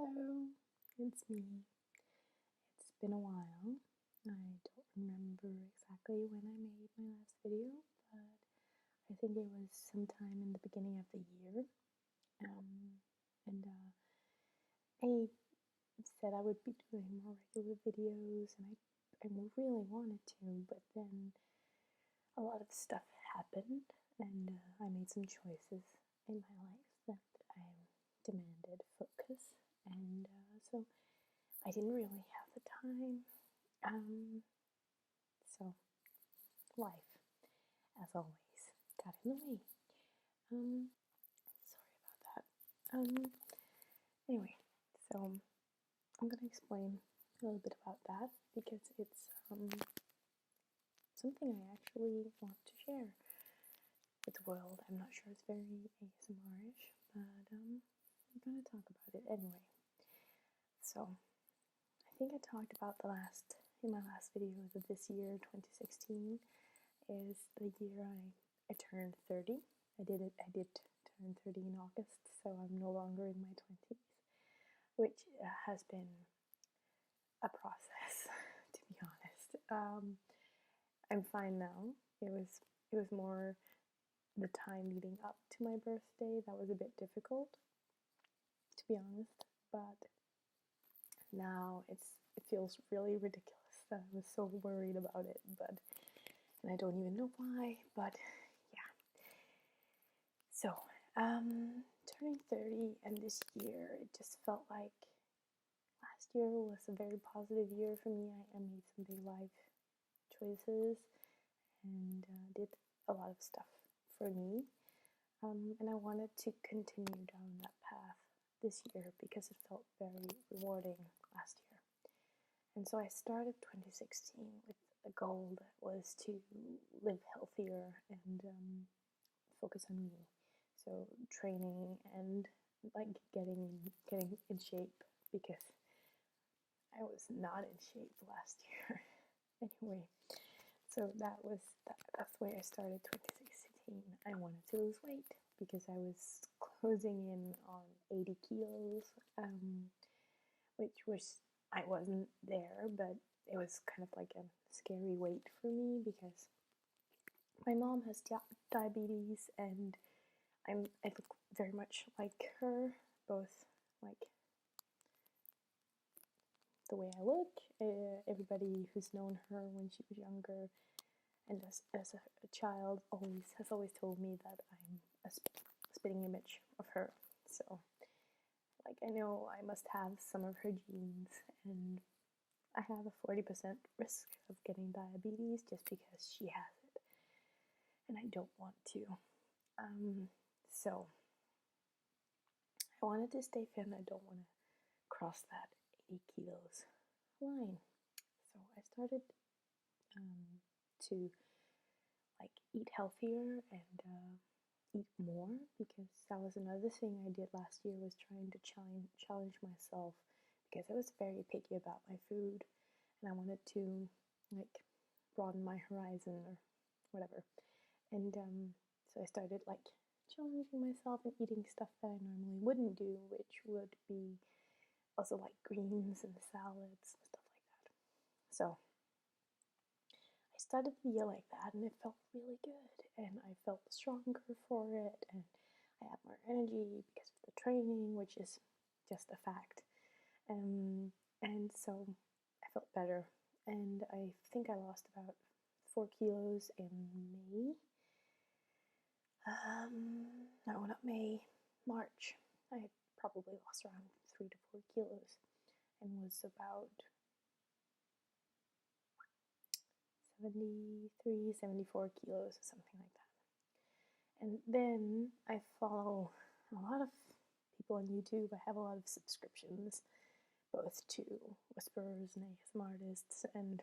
Hello, it's me. It's been a while. I don't remember exactly when I made my last video, but I think it was sometime in the beginning of the year. And I said I would be doing more regular videos, and I really wanted to, but then a lot of stuff happened, and I made some choices in my life that I demanded focus, and so I didn't really have the time. So life, as always, got in the way. Sorry about that. Anyway, so I'm gonna explain a little bit about that because it's something I actually want to share with the world. I'm not sure it's very ASMR-ish, but I'm gonna talk about it anyway. So I think I talked about in my last video that this year, 2016, is the year I turned 30. I did turn 30 in August, so I'm no longer in my 20s, which has been a process, to be honest. I'm fine now. It was more the time leading up to my birthday that was a bit difficult, to be honest, but now it feels really ridiculous that I was so worried about it, and I don't even know why, but yeah. So, turning 30 and this year, it just felt like last year was a very positive year for me. I made some big life choices and did a lot of stuff for me. And I wanted to continue down that path this year because it felt very rewarding last year. And so I started 2016 with a goal that was to live healthier and focus on me. So training and like getting in shape because I was not in shape last year. Anyway, so that's where I started 2016. I wanted to lose weight because I was closing in on 80 kilos, which was, I wasn't there, but it was kind of like a scary weight for me because my mom has diabetes and I look very much like her, both like the way I look. Everybody who's known her when she was younger and as a child has always told me that I'm a spitting image of her. So, like, I know I must have some of her genes, and I have a 40% risk of getting diabetes just because she has it, and I don't want to. So I wanted to stay thin. I don't want to cross that 80 kilos line. So I started to like eat healthier and eat more, because that was another thing I did last year, was trying to challenge myself, because I was very picky about my food and I wanted to like broaden my horizon or whatever. And so I started like challenging myself and eating stuff that I normally wouldn't do, which would be also like greens and salads and stuff like that. So I started the year like that, and it felt really good, and I felt stronger for it, and I had more energy because of the training, which is just a fact. And so I felt better, and I think I lost about 4 kilos in May. No, not May, March. I had probably lost around 3 to 4 kilos and was about 73, 74 kilos or something like that. And then I follow a lot of people on YouTube. I have a lot of subscriptions, both to whisperers and ASMR artists, and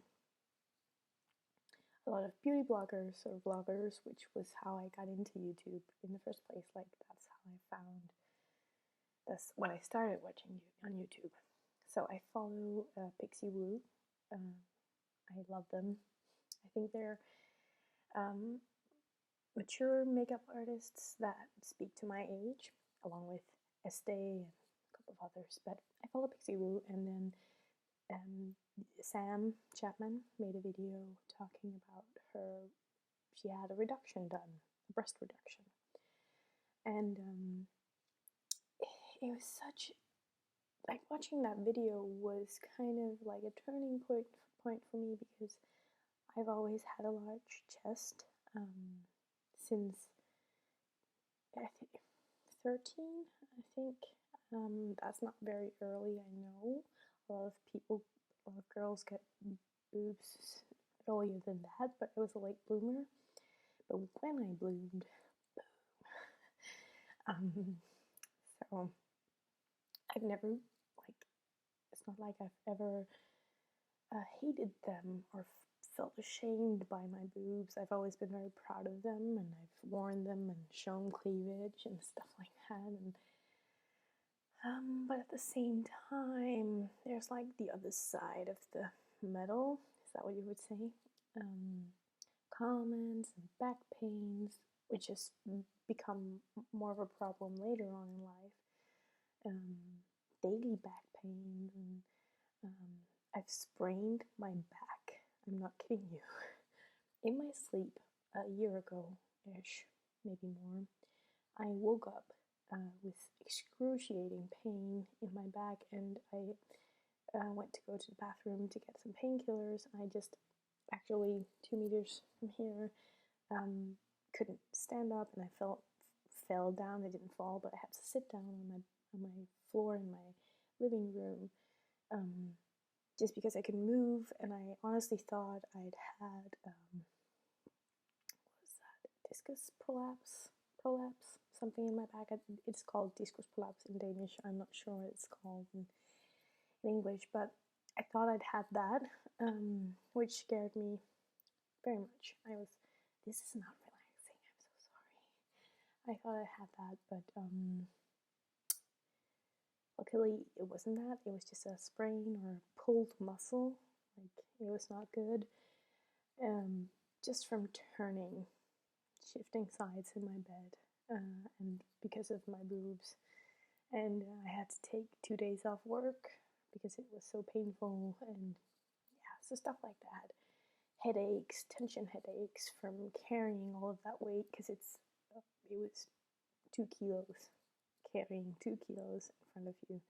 a lot of beauty bloggers or vloggers, which was how I got into YouTube in the first place. Like, that's when I started watching on YouTube. So I follow Pixie Woo. I love them. I think they're mature makeup artists that speak to my age, along with Estee and a of others, but I follow Pixie Woo, and then Sam Chapman made a video talking about her. She had a reduction done, a breast reduction, and it was such, like, watching that video was kind of like a turning point for me, because I've always had a large chest since I think 13. I think that's not very early. I know a lot of girls get boobs earlier than that, but I was a late bloomer. But when I bloomed, so I've never, like, it's not like I've ever hated them or felt ashamed by my boobs. I've always been very proud of them, and I've worn them and shown cleavage and stuff like that. And but at the same time, there's like the other side of the medal. Is that what you would say? Comments and back pains, which has become more of a problem later on in life. Daily back pains, and I've sprained my back. I'm not kidding you. In my sleep a year ago-ish, maybe more, I woke up with excruciating pain in my back, and I went to go to the bathroom to get some painkillers. I just actually 2 meters from here couldn't stand up, and I fell down. I didn't fall, but I had to sit down on my floor in my living room just because I could move, and I honestly thought I'd had what was that, discus prolapse, something in my back. It's called discus prolapse in Danish. I'm not sure what it's called in English, but I thought I'd had that, which scared me very much. This is not relaxing, I'm so sorry. I thought I had that, but luckily it wasn't that. It was just a sprain or a pulled muscle. Like, it was not good. Just from shifting sides in my bed, and because of my boobs. And I had to take 2 days off work because it was so painful, and yeah, so stuff like that. Headaches, tension headaches from carrying all of that weight, because it was 2 kilos, carrying 2 kilos in front of you.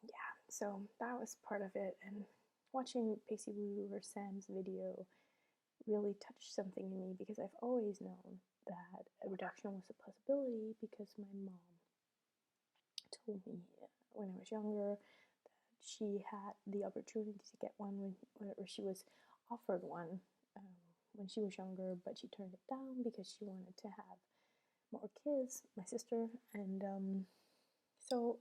Yeah, so that was part of it, and watching Pixie Woo or Sam's video really touched something in me, because I've always known that a reduction was a possibility, because my mom told me when I was younger that she had the opportunity to get one or she was offered one when she was younger, but she turned it down because she wanted to have more kids, my sister, and so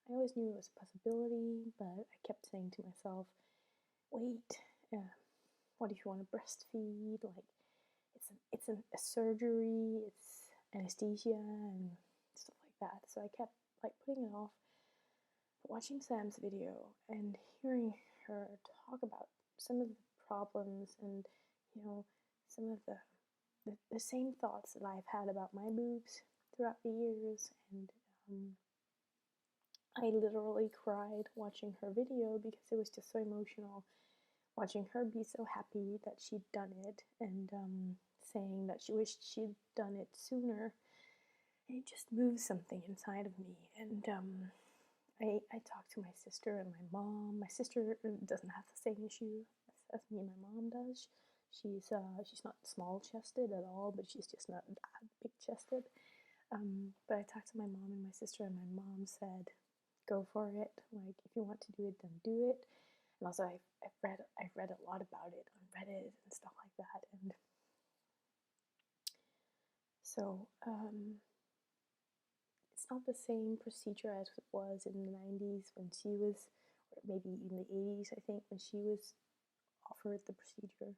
I always knew it was a possibility, but I kept saying to myself, wait, what if you want to breastfeed? Like, it's a surgery, it's anesthesia and stuff like that. So I kept like putting it off. But watching Sam's video and hearing her talk about some of the problems, and some of the same thoughts that I've had about my boobs throughout the years, and I literally cried watching her video because it was just so emotional. Watching her be so happy that she'd done it, and saying that she wished she'd done it sooner, it just moved something inside of me. And I talked to my sister and my mom. My sister doesn't have the same issue as me and my mom does. She's not small-chested at all, but she's just not that big-chested. But I talked to my mom and my sister, and my mom said, "Go for it. Like, if you want to do it, then do it." And also, I've read a lot about it on Reddit and stuff like that, and so it's not the same procedure as it was in the 90s when she was, or maybe even the 80s, I think, when she was offered the procedure.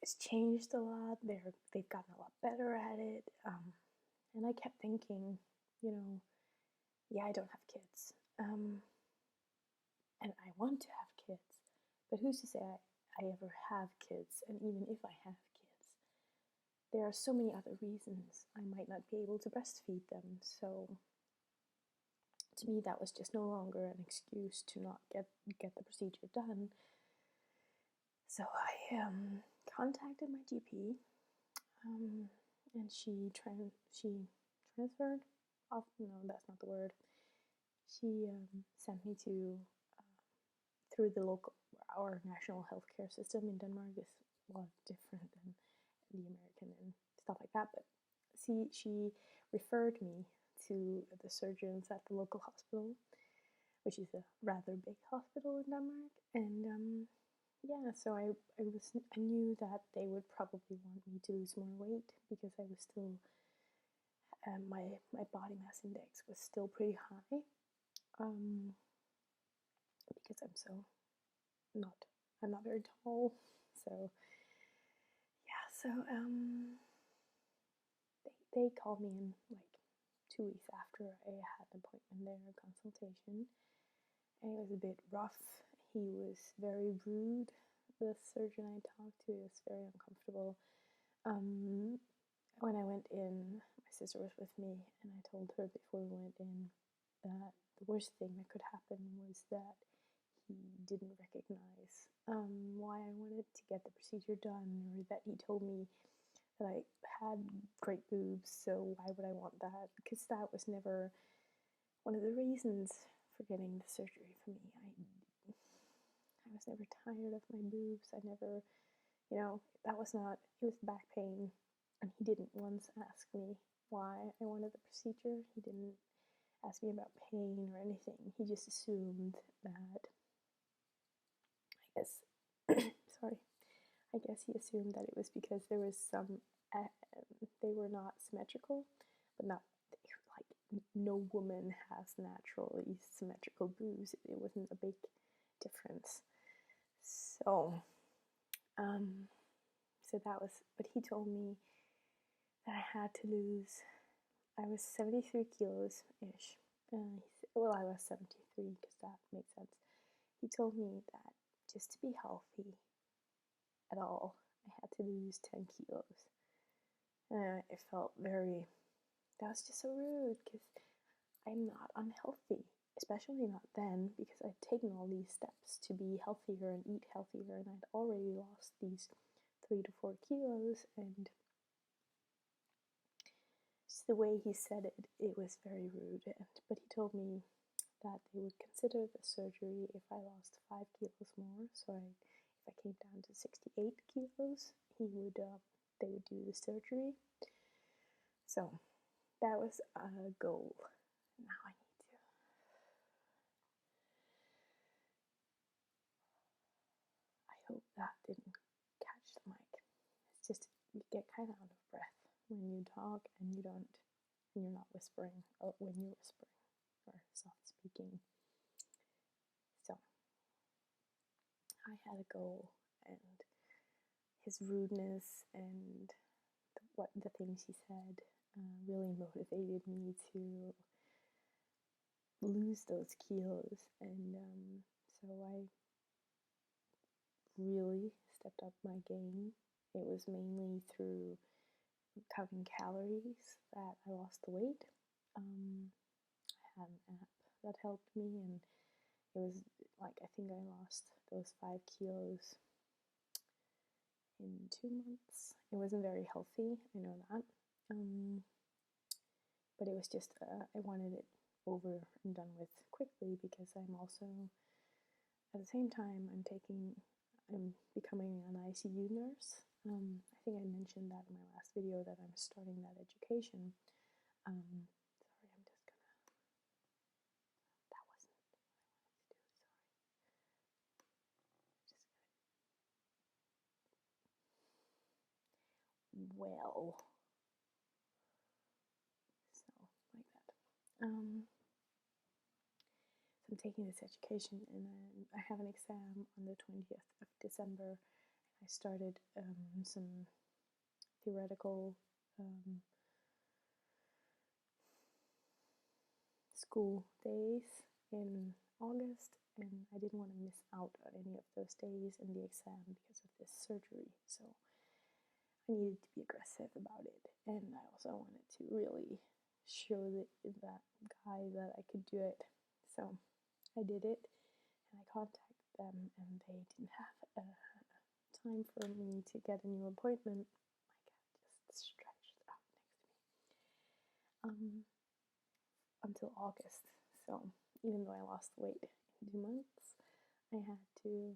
It's changed a lot. They've gotten a lot better at it, and I kept thinking, yeah, I don't have kids. And I want to have kids, but who's to say I ever have kids? And even if I have kids, there are so many other reasons I might not be able to breastfeed them. So to me, that was just no longer an excuse to not get the procedure done. So I contacted my GP, and she transferred off. No, that's not the word. She sent me to through our national healthcare system in Denmark is a lot different than the American and stuff like that. But she referred me to the surgeons at the local hospital, which is a rather big hospital in Denmark. And yeah, so I knew that they would probably want me to lose more weight because I was still my body mass index was still pretty high. Because I'm not very tall, so yeah. So they called me in like 2 weeks after I had an appointment there, a consultation, and it was a bit rough. He was very rude. The surgeon I talked to was very uncomfortable. When I went in, my sister was with me, and I told her before we went in that the worst thing that could happen was that he didn't recognize why I wanted to get the procedure done, or that he told me that I had great boobs, so why would I want that? Because that was never one of the reasons for getting the surgery for me. I was never tired of my boobs. I never, that was not, it was back pain, and he didn't once ask me why I wanted the procedure. He didn't ask me about pain or anything. He just assumed that, I guess he assumed that it was because there was some, they were not symmetrical, but not, like, no woman has naturally symmetrical boobs. It wasn't a big difference. So, that was, but he told me that I had to lose, I was 73 kilos-ish. I was 73 because that makes sense. He told me that just to be healthy at all, I had to lose 10 kilos. It felt very, that was just so rude because I'm not unhealthy, especially not then, because I'd taken all these steps to be healthier and eat healthier, and I'd already lost these 3 to 4 kilos, and just the way he said it, it was very rude. But he told me that they would consider the surgery if I lost 5 kilos more. So if I came down to 68 kilos, they would do the surgery. So that was a goal. Now I need to. I hope that didn't catch the mic. It's just you get kind of out of breath when you talk and you're not whispering, or when you're whispering or soft speaking. So I had a goal, and his rudeness and the things he said really motivated me to lose those kilos, and so I really stepped up my game. It was mainly through counting calories that I lost the weight. I had an app that helped me, and it was like, I think I lost those 5 kilos in 2 months. It wasn't very healthy, I know that. But it was just, I wanted it over and done with quickly, because I'm also, at the same time, I'm becoming an ICU nurse. I think I mentioned that in my last video, that I'm starting that education. Sorry, I'm just gonna, that wasn't what I wanted to do, sorry. Well, so like that. So I'm taking this education, and then I have an exam on the 20th of December. I started some theoretical school days in August, and I didn't want to miss out on any of those days in the exam because of this surgery. So I needed to be aggressive about it, and I also wanted to really show that guy that I could do it. So I did it, and I contacted them, and they didn't have time for me to get a new appointment. My cat just stretched out next to me. Until August. So even though I lost weight in 2 months, I had to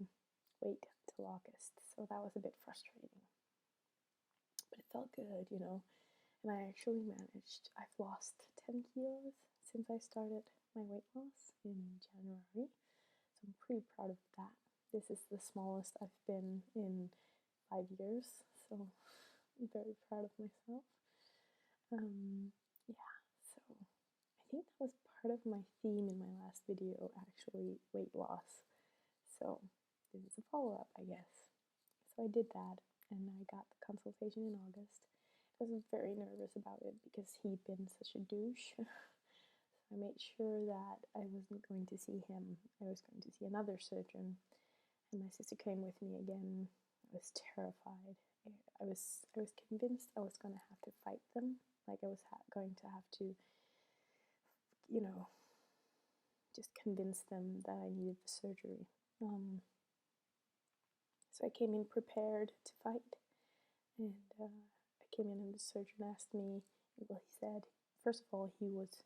wait till August. So that was a bit frustrating. But it felt good, you know. And I actually managed, I've lost 10 kilos since I started my weight loss in January. So I'm pretty proud of that. This is the smallest I've been in 5 years. So I'm very proud of myself. Yeah, so I think that was part of my theme in my last video, actually, weight loss. So this is a follow-up, I guess. So I did that, and I got the consultation in August. I was very nervous about it because he'd been such a douche. I made sure that I wasn't going to see him. I was going to see another surgeon, and my sister came with me again. I was terrified. I was convinced I was going to have to fight them. Like I was going to have to, you know, just convince them that I needed the surgery. So I came in prepared to fight, and I came in and the surgeon asked me, well, he said, first of all, he was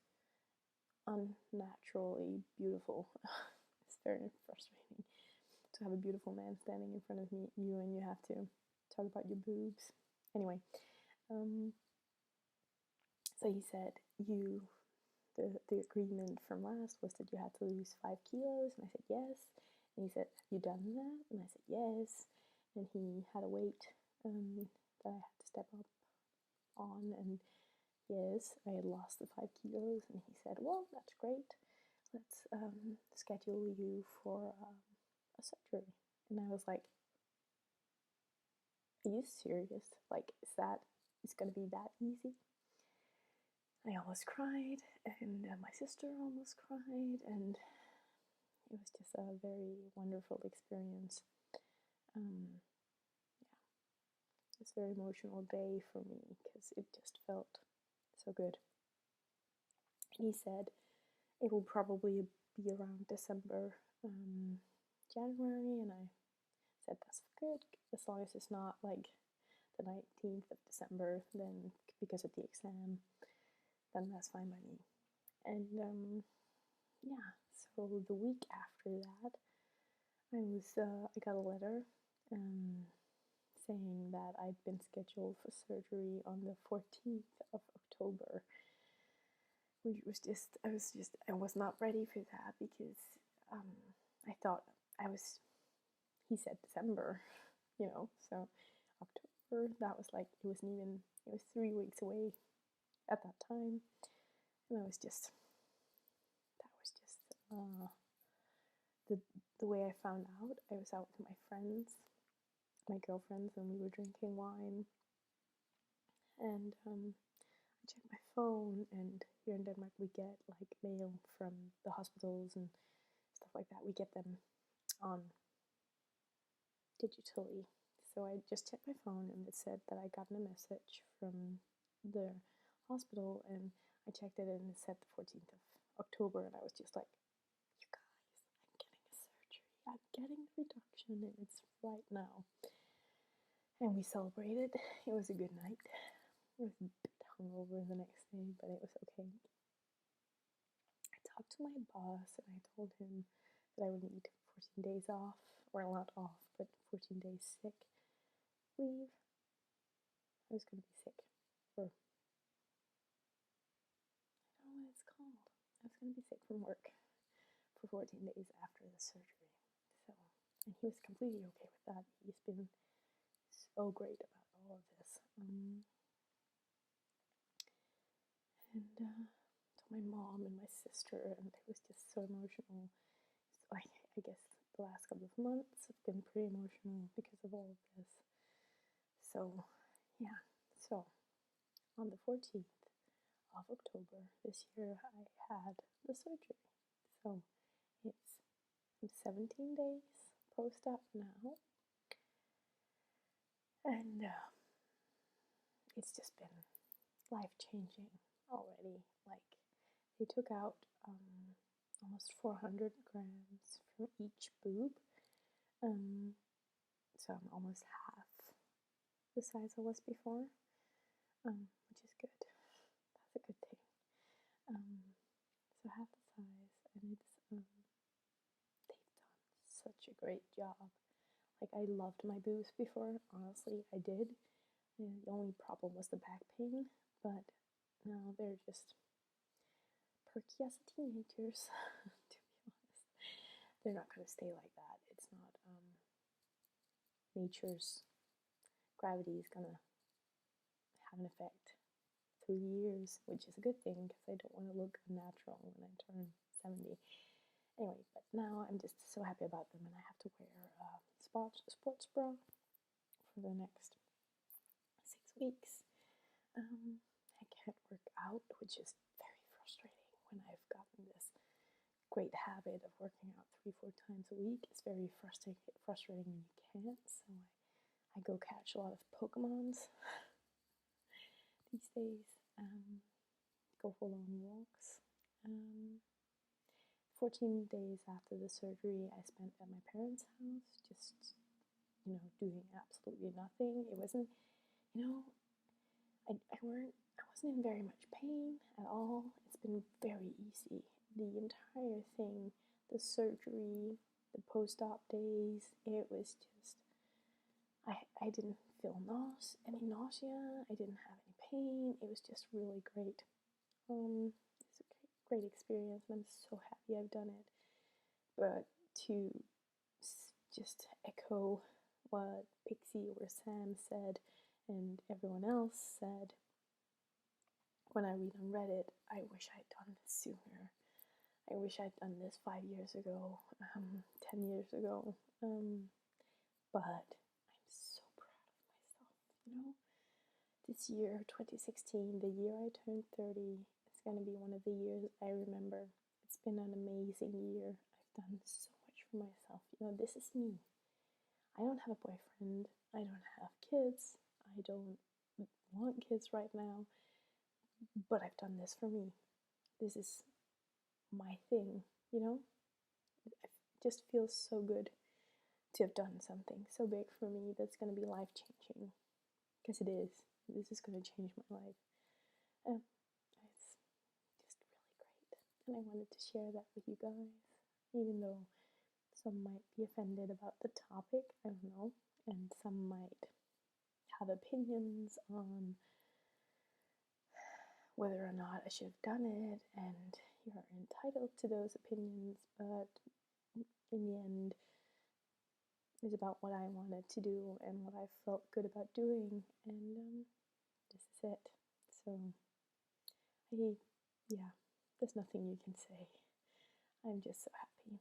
unnaturally beautiful. It's very frustrating to have a beautiful man standing in front of you and you have to talk about your boobs. Anyway, so he said, the agreement from last was that you had to lose 5 kilos, and I said yes. And he said, have you done that? And I said yes. And he had a weight that I had to step up on, and yes, I had lost the 5 kilos. And he said, well, that's great. Let's schedule you for a surgery. And I was like, are you serious? Like, it's gonna be that easy? I almost cried, and my sister almost cried, and it was just a very wonderful experience. Yeah, it's a very emotional day for me because it just felt so good. And he said it will probably be around December, January, and I said that's good as long as it's not like the 19th of December, then because of the exam, then that's fine by me. And yeah, so the week after that, I got a letter saying that I'd been scheduled for surgery on the 14th of October, which was I was not ready for that because I thought he said December, you know, so October, that was like, it was 3 weeks away at that time, and that was just the way I found out. I was out with my girlfriends, and we were drinking wine, and I checked my phone, and here in Denmark we get like mail from the hospitals and stuff like that. We get them on digitally. So I just checked my phone, and it said that I gotten a message from the hospital, and I checked it, and it said the 14th of October, and I was just like, you guys, I'm getting a surgery. I'm getting the reduction, and it's right now. And we celebrated. It was a good night. I was a bit hungover the next day, but it was okay. I talked to my boss, and I told him that I would need 14 days off, or not off, but 14 days sick leave. I was going to be sick for, I don't know what it's called. I was going to be sick from work for 14 days after the surgery. So, and he was completely okay with that. He's been so great about all of this. And to my mom and my sister, and it was just so emotional. So I guess the last couple of months have been pretty emotional because of all of this. So, yeah. So, on the 14th of October this year, I had the surgery. So, I'm 17 days post-op now. And it's just been life-changing already. Like, they took out almost 400 grams from each boob. So I'm almost half the size I was before, which is good. That's a good thing. So half the size, and it's they've done such a great job. Like, I loved my boobs before, honestly, I did. And the only problem was the back pain, but now they're just perky as teenagers, to be honest. They're not going to stay like that. It's not, nature's gravity is going to have an effect through the years, which is a good thing because I don't want to look unnatural when I turn 70. Anyway, but now I'm just so happy about them, and I have to wear a sports bra for the next 6 weeks. I can't work out, which is very frustrating when I've gotten this great habit of working out 3-4 times a week. It's very frustrating when you can't, so I go catch a lot of Pokemons these days, go for long walks. 14 days after the surgery, I spent at my parents' house, just, doing absolutely nothing. It wasn't, I wasn't in very much pain at all. It's been very easy. The entire thing, the surgery, the post-op days, it was just, I didn't feel any nausea. I didn't have any pain. It was just really great. It's a great experience, and I'm so happy I've done it. But to just echo what Pixie or Sam said and everyone else said, when I read on Reddit, I wish I'd done this sooner. I wish I'd done this 5 years ago, 10 years ago. But I'm so proud of myself, This year, 2016, the year I turned 30, is going to be one of the years I remember. It's been an amazing year. I've done so much for myself. This is me. I don't have a boyfriend. I don't have kids. I don't want kids right now. But I've done this for me. This is my thing, It just feels so good to have done something so big for me that's going to be life-changing. Because it is. This is going to change my life. It's just really great. And I wanted to share that with you guys. Even though some might be offended about the topic, I don't know. And some might have opinions on whether or not I should have done it, and you're entitled to those opinions, but in the end, it's about what I wanted to do and what I felt good about doing, and this is it. So, there's nothing you can say. I'm just so happy.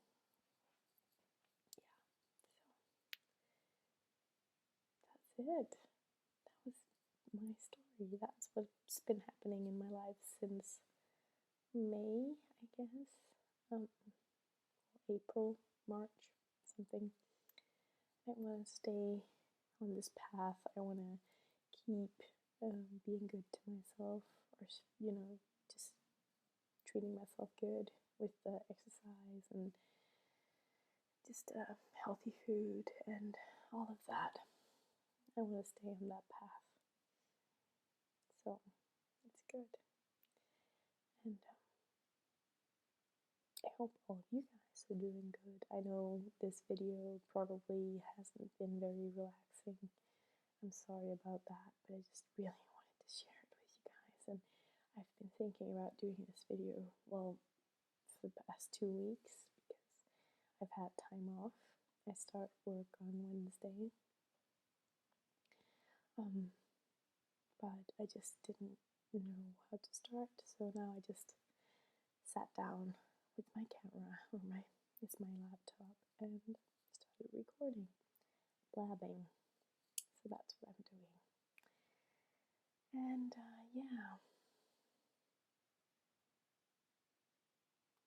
So, that's it. That was my story. That's what's been happening in my life since May, I guess. April, March, something. I want to stay on this path. I want to keep being good to myself, or just treating myself good with the exercise and just healthy food and all of that. I want to stay on that path. So it's good. And I hope all of you guys are doing good. I know this video probably hasn't been very relaxing. I'm sorry about that, but I just really wanted to share it with you guys. And I've been thinking about doing this video, well, for the past 2 weeks because I've had time off. I start work on Wednesday. But I just didn't know how to start, so now I just sat down with my camera, it's my laptop, and started recording, blabbing. So that's what I'm doing. And yeah,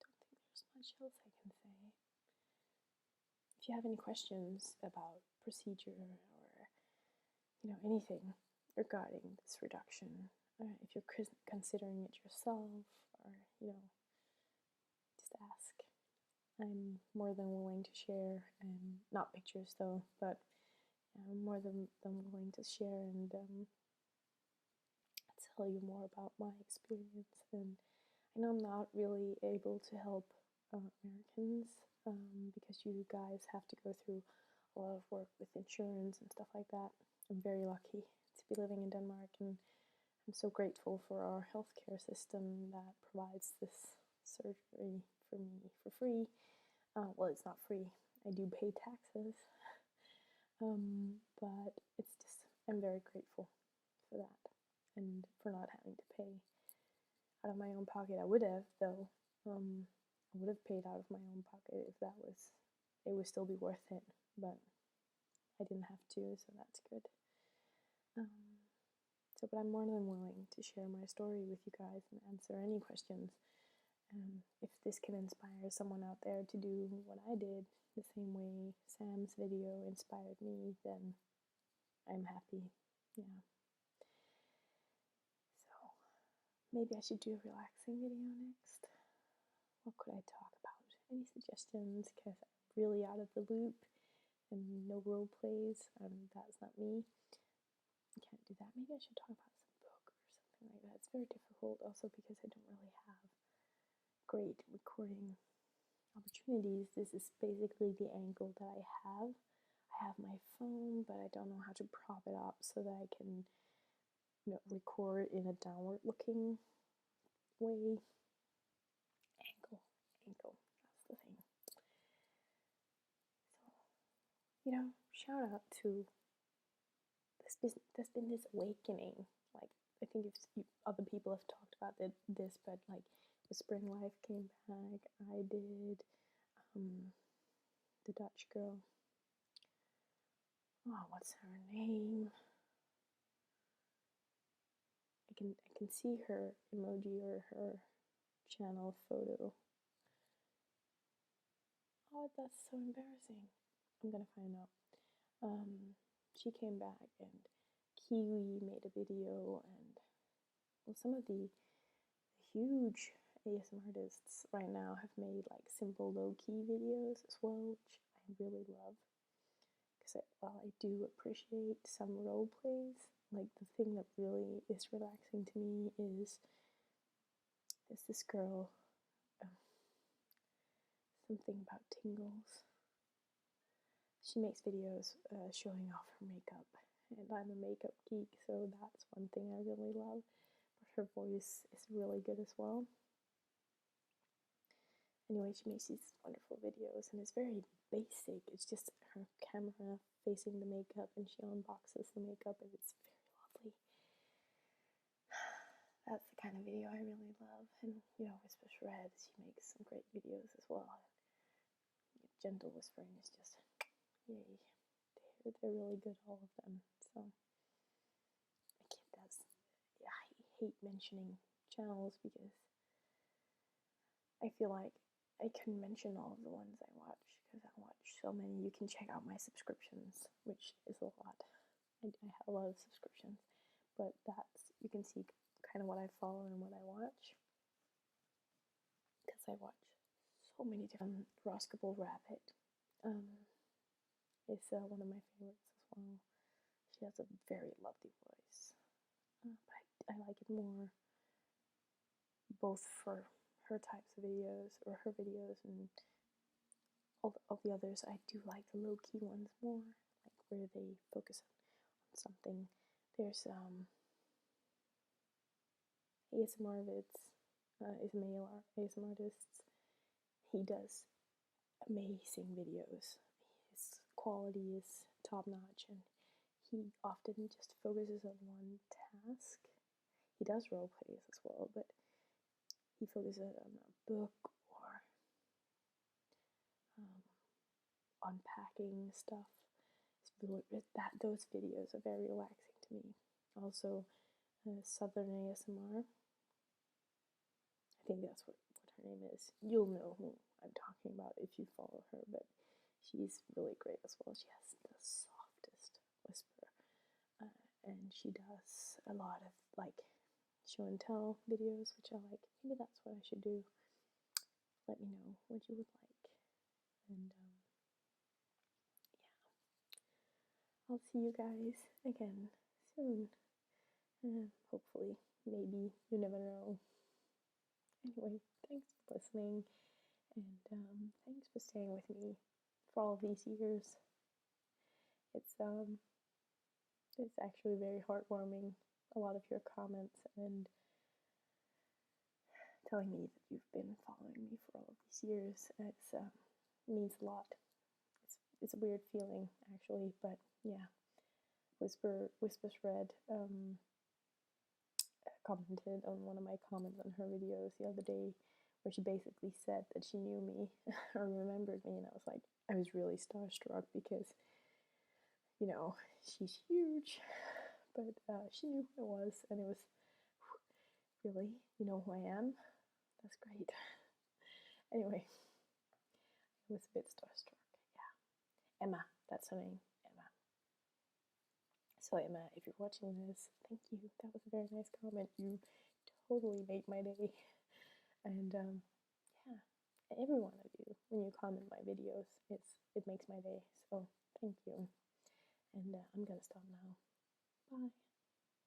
don't think there's much else I can say. If you have any questions about procedure or anything, regarding this reduction, if you're considering it yourself, or just ask. I'm more than willing to share, and not pictures though, but I'm more than willing to share and tell you more about my experience. And I know I'm not really able to help Americans because you guys have to go through a lot of work with insurance and stuff like that. I'm very lucky to be living in Denmark, and I'm so grateful for our healthcare system that provides this surgery for me for free. Well, it's not free. I do pay taxes, but it's just, I'm very grateful for that and for not having to pay out of my own pocket. I would have, though. I would have paid out of my own pocket if it would still be worth it, but I didn't have to, so that's good. But I'm more than willing to share my story with you guys and answer any questions. If this can inspire someone out there to do what I did, the same way Sam's video inspired me, then I'm happy. Yeah. So maybe I should do a relaxing video next. What could I talk about? Any suggestions? Because I'm really out of the loop and no role plays. That's not me. I can't do that. Maybe I should talk about some book or something like that. It's very difficult also because I don't really have great recording opportunities. This is basically the angle that I have. I have my phone, but I don't know how to prop it up so that I can record in a downward looking way. Angle, that's the thing. So, shout out to there's been this awakening. Like, I think if other people have talked about this, but like, the Spring Life came back. I did the Dutch girl. Oh, what's her name? I can see her emoji or her channel photo. Oh, that's so embarrassing. I'm gonna find out. She came back, and Kiwi made a video, and some of the huge ASMR artists right now have made like simple low-key videos as well, which I really love. Because while I do appreciate some role plays, like the thing that really is relaxing to me is this girl, something about tingles. She makes videos showing off her makeup, and I'm a makeup geek, so that's one thing I really love. But her voice is really good as well. Anyway, she makes these wonderful videos, and it's very basic. It's just her camera facing the makeup, and she unboxes the makeup, and it's very lovely. That's the kind of video I really love. And Whisper Red, she makes some great videos as well. Gentle Whispering is just yay. They're really good, all of them. So I hate mentioning channels because I feel like I can mention all of the ones I watch because I watch so many. You can check out my subscriptions, which is a lot. I have a lot of subscriptions, but you can see kind of what I follow and what I watch, because I watch so many different. Roskable Rabbit is one of my favorites as well. She has a very lovely voice, but I like it more both for her types of videos, or her videos, and all the others. I do like the low-key ones more, like where they focus on something. There's ASMR vids, is male ASMR artists. He does amazing videos. His quality is top-notch, and he often just focuses on one task. He does role plays as well, but he focuses on a book or unpacking stuff. Those videos are very relaxing to me. Also, Southern ASMR. I think that's what her name is. You'll know who I'm talking about if you follow her, but she's really great as well. She has the softest whisper, and she does a lot of like show and tell videos, which I like. Maybe that's what I should do. Let me know what you would like, and yeah, I'll see you guys again soon. Hopefully, maybe, you never know. Anyway, thanks for listening, and thanks for staying with me for all of these years. It's actually very heartwarming, a lot of your comments and telling me that you've been following me for all of these years. It means a lot. It's a weird feeling, actually, but yeah. Whispers Red commented on one of my comments on her videos the other day, where she basically said that she knew me or remembered me, and I was really starstruck because, you know, she's huge, but she knew who I was, and it was really, you know who I am? That's great. Anyway, I was a bit starstruck. Yeah, Emma, that's her name, Emma. So Emma, if you're watching this, thank you. That was a very nice comment. You totally made my day. And yeah, every one of you, when you comment my videos, it makes my day. So thank you. And I'm gonna stop now. Bye.